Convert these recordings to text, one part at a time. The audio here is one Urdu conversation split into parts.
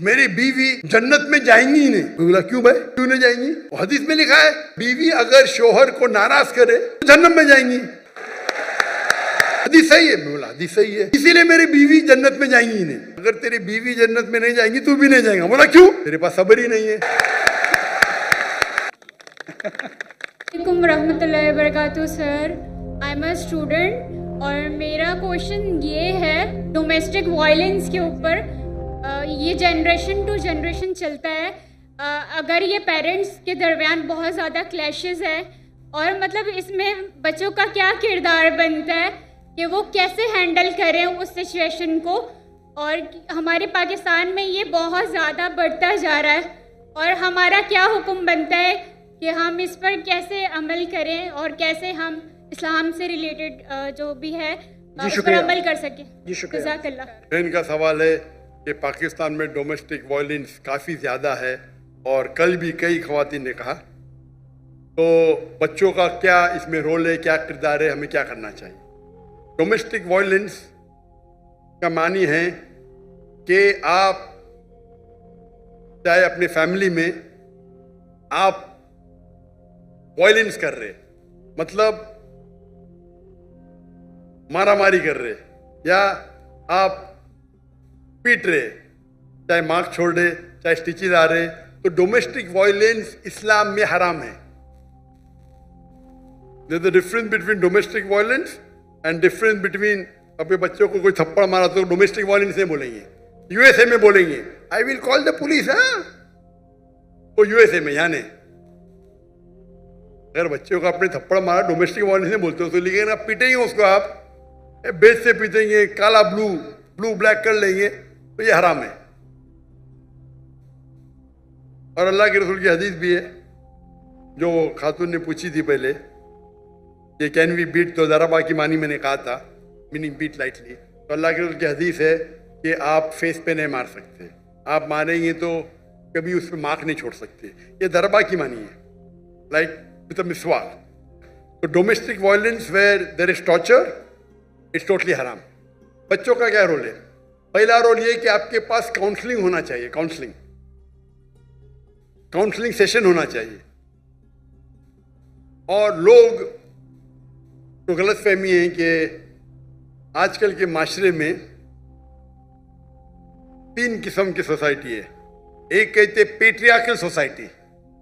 میری بیوی جنت میں جائیں گی ہی نہیں. میں بولا کیوں بھائی, کیوں نہیں جائیں گی؟ حدیث میں لکھا ہے بیوی اگر شوہر کو ناراض کرے تو جنت میں جائیں گی. حدیث صحیح ہے. میں بولا حدیث صحیح ہے, اسی لیے میری بیوی جنت میں جائیں گی ہی نہیں. اگر تیری بیوی جنت میں نہیں جائیں گی تو بھی نہیں جائیں گا. بولا کیوں؟ تیرے پاس صبر ہی نہیں ہے. وعلیکم ورحمۃ اللہ وبرکاتہ. سر آئی ایم اے اسٹوڈنٹ اور میرا کوشچن یہ ہے ڈومیسٹک وائلنس کے اوپر. یہ جنریشن ٹو جنریشن چلتا ہے. اگر یہ پیرنٹس کے درمیان بہت زیادہ کلیشز ہے اور مطلب اس میں بچوں کا کیا کردار بنتا ہے کہ وہ کیسے ہینڈل کریں اس سچویشن کو, اور ہمارے پاکستان میں یہ بہت زیادہ بڑھتا جا رہا ہے اور ہمارا کیا حکم بنتا ہے کہ ہم اس پر کیسے عمل کریں اور کیسے ہم اسلام سے ریلیٹڈ جو بھی ہے اس پر عمل کر سکیں. جزاک اللہ. ان کا سوال ہے کہ پاکستان میں ڈومیسٹک وائلنس کافی زیادہ ہے اور کل بھی کئی خواتین نے کہا, تو بچوں کا کیا اس میں رول ہے, کیا کردار ہے, ہمیں کیا کرنا چاہیے؟ ڈومیسٹک وائلنس کا معنی ہے کہ آپ چاہے اپنے فیملی میں آپ وائلنس کر رہے, مطلب مارا ماری کر رہے یا آپ پیٹ رہے, چاہے مارک چھوڑ رہے, چاہے اسٹیچز آ رہے, تو ڈومیسٹک وائلنس اسلام میں حرام ہے. There's a difference between domestic violence and difference between اپنے بچوں کو کوئی تھپڑ مارا تو ڈومیسٹک وائلنس نہیں بولیں گے, یو ایس اے میں بولیں گے I will call the police. ہاں وہ یو ایس اے میں, یہاں نہیں. اگر بچوں کو اپنے تھپڑ مارا ڈومیسٹک وائلنس نہیں بولتے ہو تو لیکن آپ پیٹیں گے اس کو, آپ بیچ سے پیٹیں گے, کالا بلو بلیک کر لیں گے, تو یہ حرام ہے. اور اللہ کے رسول کی حدیث بھی ہے جو خاتون نے پوچھی تھی پہلے کہ کین وی بیٹ, تو ضربہ کی معنی میں نے کہا تھا, میننگ بیٹ لائٹلی. تو اللہ کے رسول کی حدیث ہے کہ آپ فیس پہ نہیں مار سکتے, آپ ماریں گے تو کبھی اس پہ مارک نہیں چھوڑ سکتے. یہ ضربہ کی معنی ہے, لائک with a مسواک. تو domestic violence where there is torture it's totally حرام. بچوں کا کیا رول ہے؟ پہلا رول یہ کہ آپ کے پاس کاؤنسلنگ ہونا چاہیے, کاؤنسلنگ سیشن ہونا چاہیے. اور لوگ تو غلط فہمی ہے کہ آج کل کے معاشرے میں 3 قسم کی سوسائٹی ہے. ایک کہتے پیٹریارکل سوسائٹی.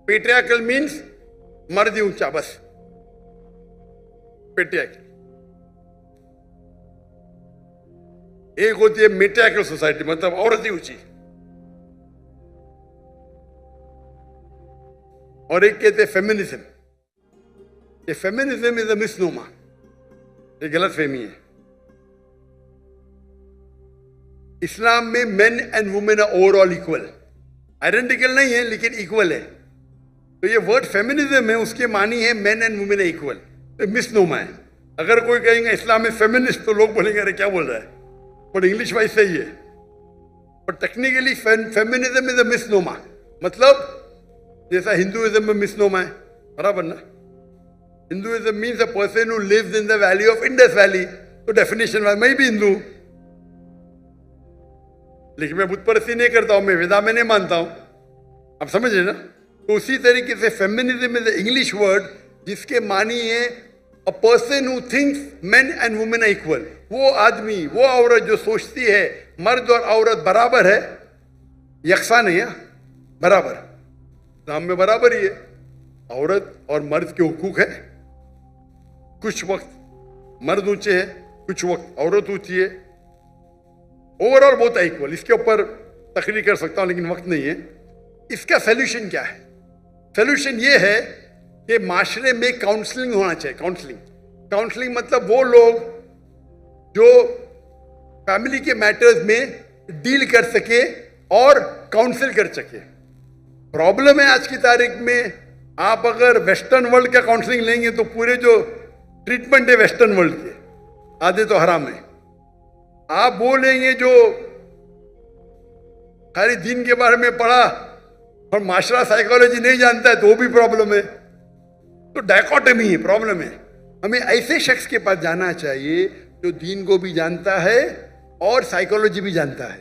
پیٹریارکل مینس مرد اونچا, بس پیٹریارکل. ایک ہوتی ہے میٹریارکل سوسائٹی, مطلب عورت ہی اونچی. اور ایک کہتے ہیں فیمنزم. یہ فیمنزم از اے مسنومر, یہ غلط فہمی ہے. اسلام میں man and woman are over all equal, identical نہیں ہے لیکن ایکول ہے. تو یہ ورڈ فیمنزم ہے, اس کے معنی ہے مین اینڈ وومن ایکول. مسنومر ہے. اگر کوئی کہیں گے اسلام میں فیمنسٹ تو لوگ بولیں گے ارے کیا بول رہا ہے, بٹ انگلش وائز صحیح ہے. بٹ ٹیکنیکلی فیمنزم از اے مسنومر, مطلب جیسا ہندوازم میں مسنومر ہے, برابر نا. Hinduism means a person who leaves in the valley of Indus valley. تو ڈیفینیشن میں بھی ہندو ہوں, لیکن میں بت پرستی نہیں کرتا ہوں, میں ویدا میں نہیں مانتا ہوں. آپ سمجھ رہے نا. تو اسی طریقے سے feminism is A English word جس کے معنی ہے a person who thinks men and women are equal. وہ آدمی, وہ عورت جو سوچتی ہے مرد اور عورت برابر ہے, یکساں نہیں ہے, برابر. اسلام میں برابر ہی ہے. عورت اور مرد کے حقوق ہے. کچھ وقت مرد اونچے ہے, کچھ وقت عورت اونچی ہے. اوور آل بہت ایکول. اس کے اوپر تقریر کر سکتا ہوں لیکن وقت نہیں ہے. اس کا سیلوشن کیا ہے؟ سیلوشن یہ ہے کہ معاشرے میں کاؤنسلنگ ہونا چاہیے. کاؤنسلنگ مطلب وہ لوگ جو فیملی کے میٹرز میں ڈیل کر سکے اور کاؤنسل کر سکے. پرابلم ہے آج کی تاریخ میں, آپ اگر ویسٹرن ورلڈ کا کاؤنسلنگ لیں گے تو پورے جو ٹریٹمنٹ ہے ویسٹرن ورلڈ کے آدھے تو حرام ہے. آپ وہ لیں گے جو خالی دین کے بارے میں پڑھا اور معاشرہ سائیکالوجی نہیں جانتا ہے تو وہ بھی پرابلم ہے. تو ڈائکوٹمی ہے, پرابلم ہے. ہمیں ایسے شخص کے پاس جانا چاہیے جو دین کو بھی جانتا ہے اور سائیکالوجی بھی جانتا ہے.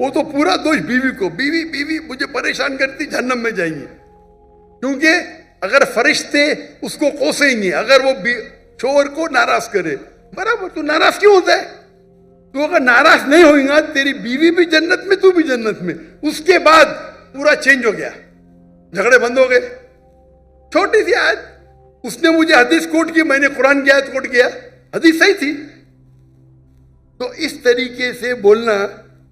وہ تو پورا دوش بیوی کو, بیوی مجھے پریشان کرتی, جہنم میں جائیں گے. کیونکہ اگر فرشتے اس کو کوسیں گے, اگر وہ شوہر کو ناراض کرے, برابر تو ناراض کیوں ہوتا ہے؟ تو اگر ناراض نہیں ہوئیں گا, تیری بیوی بھی جنت میں, تو بھی جنت میں. اس کے بعد پورا چینج ہو گیا, جھگڑے بند ہو گئے. چھوٹی سی آیت, اس نے مجھے حدیث کوٹ کی, میں نے قرآن کی آیت کوٹ کیا, حدیث صحیح تھی. تو اس طریقے سے بولنا,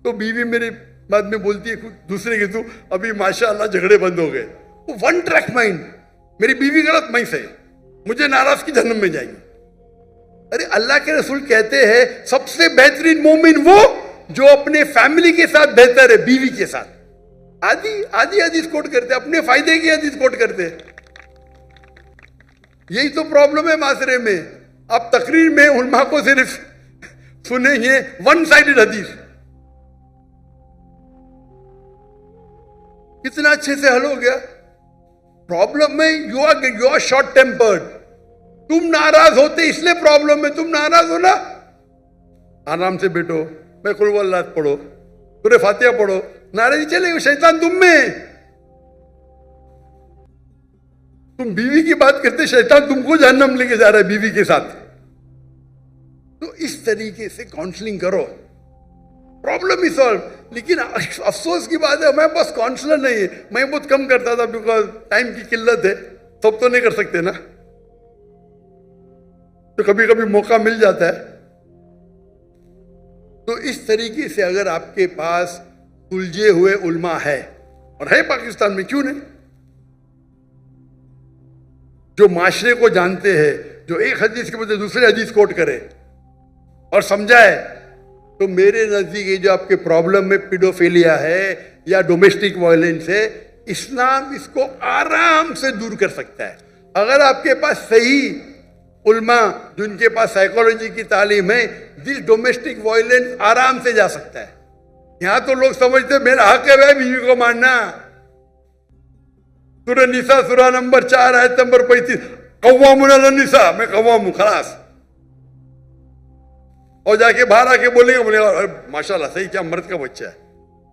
تو بیوی میرے بعد میں بولتی ہے دوسرے کے, تو ابھی ماشاءاللہ جھگڑے بند ہو گئے. وہ ون ٹریک مائنڈ, میری بیوی غلط, میں صحیح, مجھے ناراض کی جہنم میں جائیں گے. ارے اللہ کے رسول کہتے ہیں سب سے بہترین مومن وہ جو اپنے فیملی کے ساتھ بہتر ہے, بیوی کے ساتھ. آدھی حدیث کوٹ کرتے, اپنے فائدے کی حدیث کوٹ کرتے. یہی تو پرابلم ہے معاشرے میں. آپ تقریر میں علماء کو صرف سنیں گے ون سائیڈڈ حدیث. کتنا اچھے سے حل ہو گیا. پرابلم میں یو آر شارٹ ٹیمپرڈ. تم ناراض ہوتے اس لیے پرابلم ہے. تم ناراض ہو نا, آرام سے بیٹھو, میں قل ہو اللہ پڑھو, سورہ فاتحہ پڑھو, ناراضی چلے گا, شیطان تم میں. تم بیوی کی بات کرتے, شیطان تم کو جہنم لے کے جا رہا ہے بیوی کے ساتھ. تو اس طریقے سے کاؤنسلنگ کرو, پرابلم ہی سالو. لیکن افسوس کی بات ہے میں بس کاؤنسلر نہیں ہے, میں بہت کم کرتا تھا بیکاز ٹائم کی قلت ہے, سب تو نہیں کر سکتے نا, تو کبھی کبھی موقع مل جاتا ہے. تو اس طریقے سے اگر آپ کے پاس سلجھے ہوئے علماء ہے, اور ہے پاکستان میں, کیوں نہیں, جو معاشرے کو جانتے ہیں, جو ایک حدیث کے بدلے دوسرے حدیث کوٹ کرے اور سمجھائے, تو میرے نزدیک یہ جو آپ کے پرابلم میں پیڈوفیلیا ہے یا ڈومیسٹک وائلنس ہے, اسلام اس کو آرام سے دور کر سکتا ہے. اگر آپ کے پاس صحیح علماء جن کے پاس سائیکالوجی کی تعلیم ہے, دس ڈومیسٹک وائلنس آرام سے جا سکتا ہے. یہاں تو لوگ سمجھتے میرا حق ہے بھائی بیوی کو مارنا. سورہ نساء سورہ نمبر 4 آیت نمبر 35, قوامون علی النساء, میں قوام ہوں خلاص. اور جا کے باہر آ کے بولے گا ماشاء اللہ صحیح, کیا مرد کا بچہ ہے.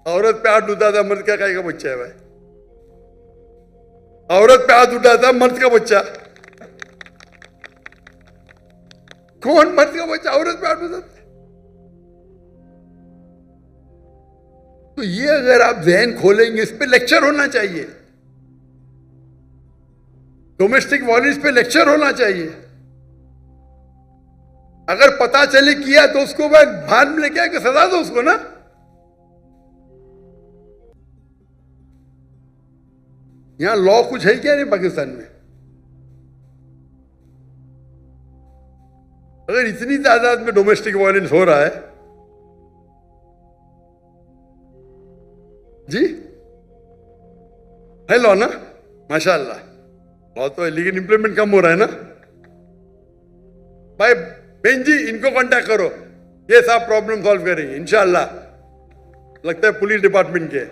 عورت پہ ہاتھ اٹھا تھا, مرد کا کائے کا بچہ ہے بھائی. عورت پہ ہاتھ اٹھا تھا, مرد کا بچہ. کون مرد کا بچہ عورت پہ ہاتھ اٹھاتا ہے؟ تو یہ اگر آپ ذہن کھولیں گے, اس پہ لیکچر ہونا چاہیے, ڈومیسٹک وائلنس پہ لیکچر ہونا چاہیے. اگر پتا چلے کیا تو اس کو باہر میں لے کے آ کے سزا دو اس کو نا. یہاں لا کچھ ہے کیا نہیں پاکستان میں؟ اگر اتنی تعداد میں ڈومیسٹک وائلنس ہو رہا ہے, جی ہے لا نا, ماشاء اللہ لا تو ہے, لیکن امپلیمنٹ کم ہو رہا ہے نا. بھائی بہن جی ان کو کانٹیکٹ کرو, یہ صاحب پرابلم سالو کریں گے انشاءاللہ. لگتا ہے پولیس ڈپارٹمنٹ کے